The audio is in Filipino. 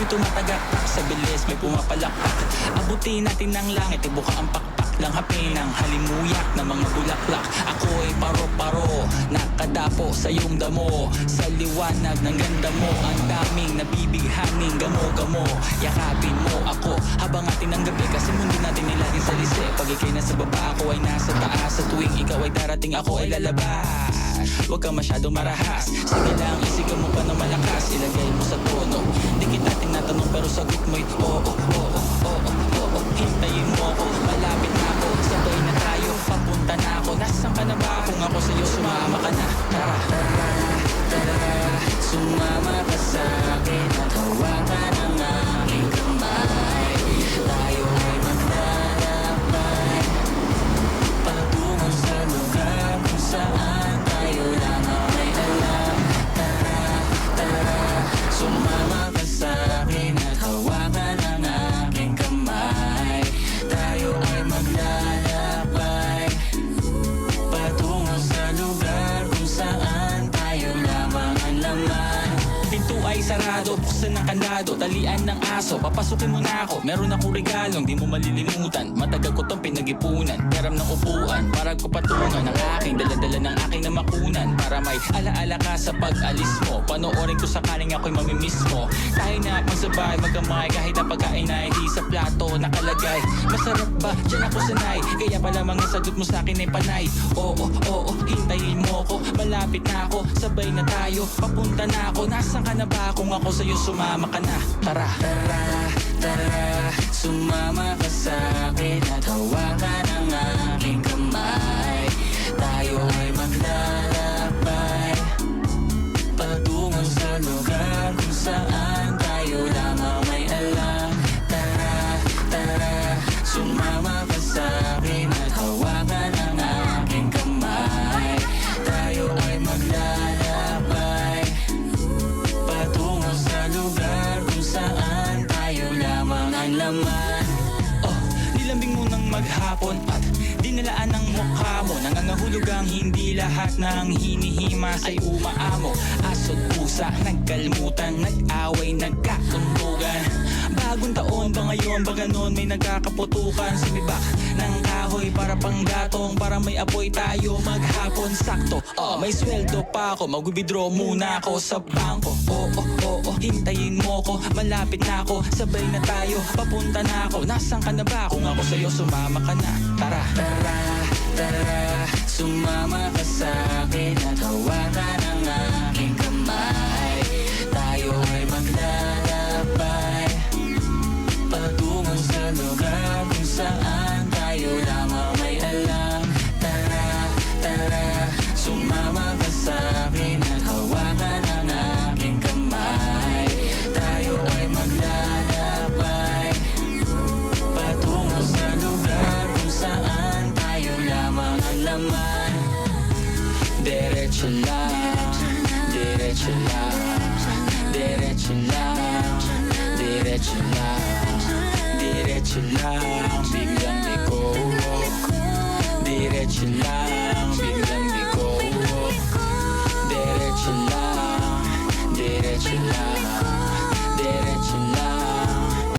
tumatagaktak sa bilis, may pumapalakpak. Abutin natin ng langit, ibuka ang pakpak lang hapin ng halimuyak na mga bulaklak. Ako ay paro-paro, nakadapo sa iyong damo. Sa liwanag ng ganda mo, ang daming nabibighaning gamo-gamo. Yakapin mo ako habang atin ang gabi, kasi mundo natin nilaging sa lise. Pag ikay nasa baba, ako ay nasa taas. Sa tuwing ikaw ay darating, ako ay lalabas. Huwag kang masyadong marahas, sige lang, isigaw mo pa na malakas. Ilagay mo sa tono, di kita tinatanong pero sagot mo'y oo, oo, oo, oo, oo. Hintayin mo ako, malapit na ako, sabay na tayo, papunta na ako. Nasaan ka na ba? Kung ako sa'yo, sumama ka na. Tara, tara, tara, sumama ka sa'kin at hawakan ang aking kamay. Tayo ay maglalakbay patungo sa lugar kung saan tayo lang ang may alam. Tara, tara, sumama ka sa'kin at hawakan ang aking kamay. Tayo ay maglalakbay patungo sa lugar kung saan tayo lamang ang laman. Pinto ay sarado, buksan ng kandado, talian ng aso, papasukin mo na ako. Meron akong regalong di mo malilimutan, matagal ko tong pinag-ipunan. Karam ng upuan, para ko patungan ang aking daladala ng aking namakunan. Para may alaala ka sa pag-alis mo, panoorin ko sakaling ako'y mamimiss mo. Tayo na magsabay, magkamay, kahit ang pagkain ay di sa plato nakalagay. Masarap ba? Diyan ako sanay, kaya pala mga sagot mo sa akin ay panay. Oo, oo, hintayin mo ko, malapit na ako, sabay na tayo, papunta na ako. Nasaan ka na ba? Kung ako sa'yo, sumama ka na. Tara, tara, tara, sumama ka sa'kin at hawakan ang aking kamay. Tayo ay maglalakbay patungo sa lugar kung saan tayo lamang may alam. Tara, tara, sumama ka sa'kin at hawakan ang aking kamay. Tayo ay maglalakbay patungo sa lugar kung saan tayo lamang ang laman. Oh, nilambing mo ng maghapon at dinalaan ng mukha mo. Nangangahulog ang hindi lahat ng hinihimas ay umaamo. Aso't pusa, nagkalmutan, nag-away, nagkakuntugan. Bagong taon ba ngayon ba ganon, may nagkakaputukan. Sumibak ng kahoy para panggatong, para may apoy tayo maghapon. Sakto, may sweldo pa ako, mag-withdraw muna ako sa bangko. Oo, oo, hintayin mo ko, malapit na ako, sabay na tayo, papunta na ako. Nasaan ka na ba? Kung ako sa'yo, sumama ka na. Tara, tara, tara, sumama ka sa'kin at hawakan ang aking kamay. Tayo ay maglalakbay patungo sa lugar kung saan tayo lamang may alam. Tara, tara, sumama ka sa'kin at hawakan ang aking kamay. Tayo ay maglalakbay patungo sa lugar kung saan tayo lamang ang laman. Diretso lang, diretso lang, diretso lang, diretso lang, diretso lang, biglang liko. Diretso lang, biglang liko. Diretso lang, diretso lang.